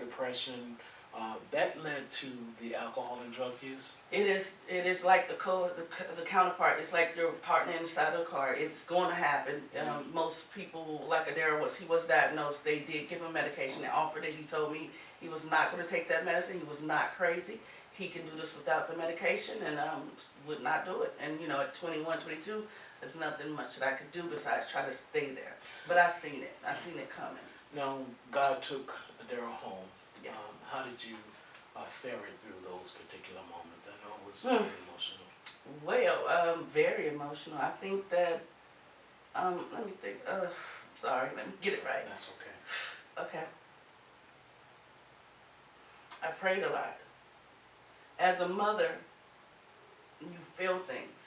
depression, that led to the alcohol and drug use? It is like the counterpart. It's like your partner inside of the car. It's going to happen. Most people, like Adara he was diagnosed. They did give him medication. They offered it. He told me he was not going to take that medicine. He was not crazy. He can do this without the medication, and would not do it. And at 21, 22, there's nothing much that I could do besides try to stay there. But I seen it. I seen it coming. Now, God took Adara home. Yeah. How did you ferret through those particular moments? I know it was very emotional. Well, very emotional. I think that, let me think, sorry, let me get it right. That's okay. Okay. I prayed a lot. As a mother, you feel things.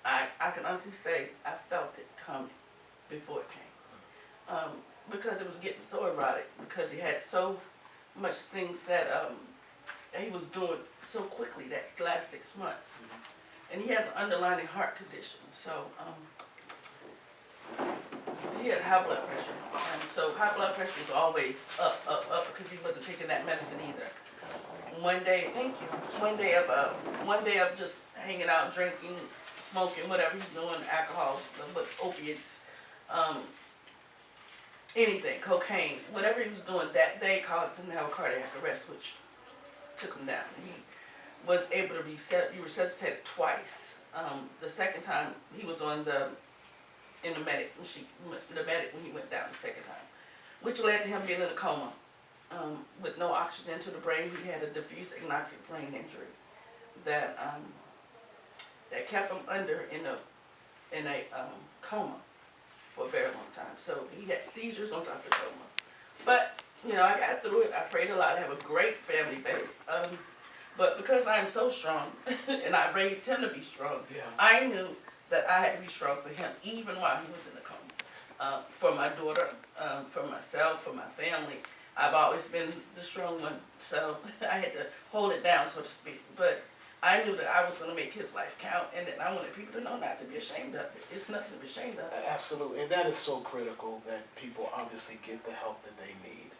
I can honestly say I felt it coming before it came. Because it was getting so erotic, because he had so much things that he was doing so quickly that last 6 months. And he has an underlying heart condition, so he had high blood pressure. So high blood pressure was always up, because he wasn't taking that medicine either. One day, thank you. One day of just hanging out, drinking, smoking, whatever he's doing, alcohol, but opiates, anything, cocaine, whatever he was doing that day caused him to have a cardiac arrest, which took him down. He was able to be resuscitated twice. The second time he was in the medic machine, the medic when he went down the second time, which led to him being in a coma with no oxygen to the brain. He had a diffuse agnostic brain injury that kept him in a coma for a very long time. So he had seizures on top of the coma. But I got through it. I prayed a lot. I have a great family base. But because I am so strong, and I raised him to be strong, I knew that I had to be strong for him, even while he was in the coma. For my daughter, for myself, for my family, I've always been the strong one, so I had to hold it down, so to speak. But I knew that I was going to make his life count, and that I wanted people to know not to be ashamed of it. It's nothing to be ashamed of. Absolutely, and that is so critical that people obviously get the help that they need.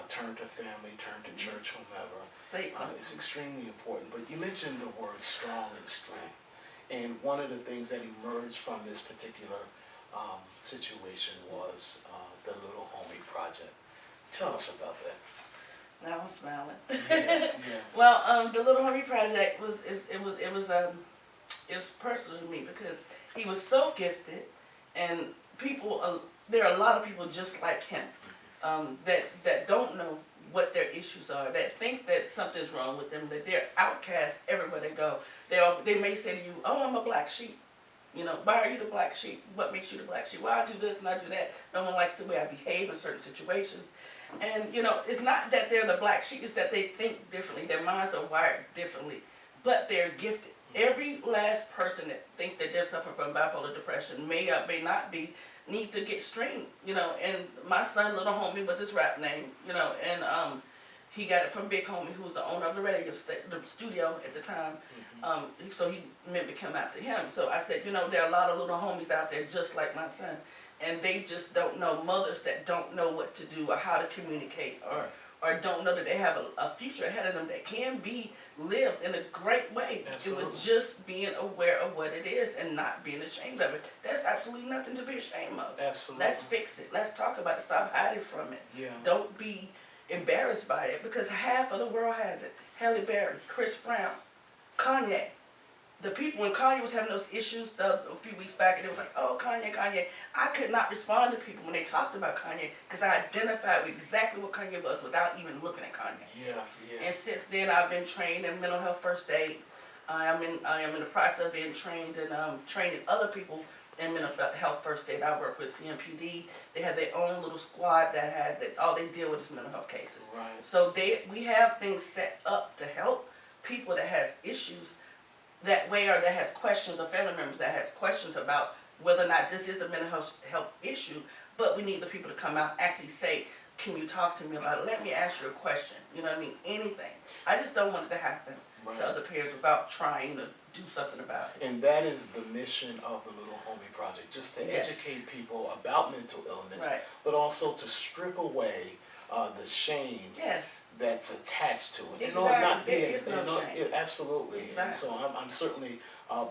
Turn to family, turn to church, whomever. Say something. It's extremely important. But you mentioned the word strong and strength. And one of the things that emerged from this particular situation was the Little Homie Project. Tell us about that. Now I'm smiling. Yeah. Well, the Little Homie Project was personal to me because he was so gifted, and there are a lot of people just like him that don't know what their issues are, that think that something's wrong with them, that they're outcasts everywhere they go. They may say to you, "Oh, I'm a black sheep." Why are you the black sheep? What makes you the black sheep? Well, I do this and I do that. No one likes the way I behave in certain situations. And, it's not that they're the black sheep, it's that they think differently. Their minds are wired differently, but they're gifted. Every last person that think that they're suffering from bipolar depression may or may not be, need to get screened, and my son, Little Homie, was his rap name, and he got it from Big Homie, who was the owner of the the studio at the time. So he mimicked him after him. So I said, there are a lot of little homies out there just like my son, and they just don't know, mothers that don't know what to do or how to communicate, or don't know that they have a future ahead of them that can be lived in a great way. Absolutely. It was just being aware of what it is and not being ashamed of it. There's absolutely nothing to be ashamed of. Absolutely. Let's fix it. Let's talk about it. Stop hiding from it. Yeah. Don't be embarrassed by it, because half of the world has it. Halle Berry, Chris Brown, Kanye. The people, when Kanye was having those issues a few weeks back, and it was like, "Oh, Kanye, Kanye." I could not respond to people when they talked about Kanye, because I identified with exactly what Kanye was without even looking at Kanye. Yeah. And since then, I've been trained in mental health first aid. I am in the process of being trained and training other people in mental health first aid. I work with CMPD. They have their own little squad that all they deal with is mental health cases. Right. So we have things set up to help people that has issues that way, or that has questions, or family members that has questions about whether or not this is a mental health issue. But we need the people to come out, actually say, "Can you talk to me about it? Let me ask you a question." You know what I mean? Anything. I just don't want it to happen to other parents without trying to do something about it. And that is the mission of the Little Homie Project, just to educate people about mental illness, Right. but also to strip away the shame Yes, that's attached to it. Exactly. There is no shame. Yeah, absolutely. And Exactly. so I'm certainly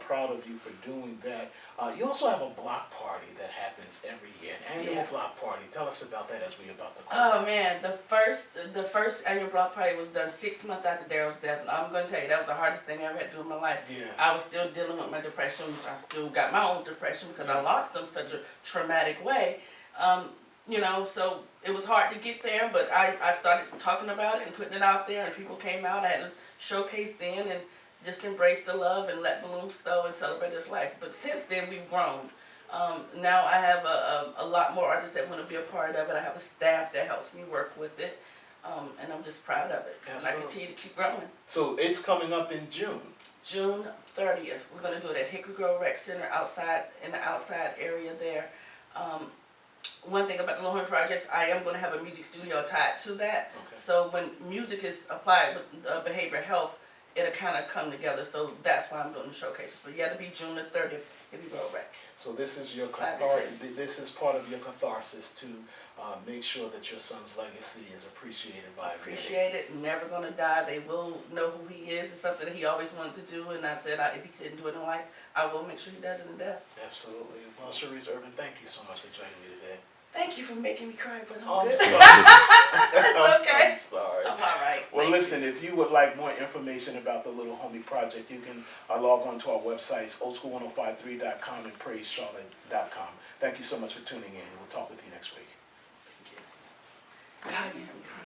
proud of you for doing that. You also have a block party that happens every year, an annual Yeah. block party. Tell us about that as we about to close Oh out. man, the first annual block party was done 6 months after Daryl's death. And I'm gonna tell you, that was the hardest thing I ever had to do in my life. Yeah. I was still dealing with my depression, which I still got my own depression because I lost him such a traumatic way. You know, so it was hard to get there, but I started talking about it and putting it out there, and people came out. I had a showcase then and just embrace the love and let balloons go and celebrate his life. But since then, we've grown. Now I have a lot more artists that want to be a part of it. I have a staff that helps me work with it, and I'm just proud of it. And I Absolutely. continue to keep growing. So it's coming up in June. June 30th, we're going to do it at Hickory Grove Rec Center outside, in the outside area there. One thing about the Little Homie Projects, I am going to have a music studio tied to that. Okay. So when music is applied with behavioral health, it'll kind of come together. So that's why I'm doing the showcases. But yeah, it'll be June the 30th, Hickory Grove Rec. So this is your 5 to catharsis. This is part of your catharsis to make sure that your son's legacy is appreciated by many. Appreciate it, never gonna die. They will know who he is. It's something that he always wanted to do, and I said if he couldn't do it in life, I will make sure he does it in death. Absolutely. Well, Sharice Urban, thank you so much for joining me today. Thank you for making me cry, but I'm I'm good. sorry. It's okay. I'm sorry. I'm all right. Well, Thank listen, if you would like more information about the Little Homie Project, you can log on to our websites, oldschool1053.com and praisecharlotte.com. Thank you so much for tuning in. We'll talk with you next week. Thank you. God, you have me cry.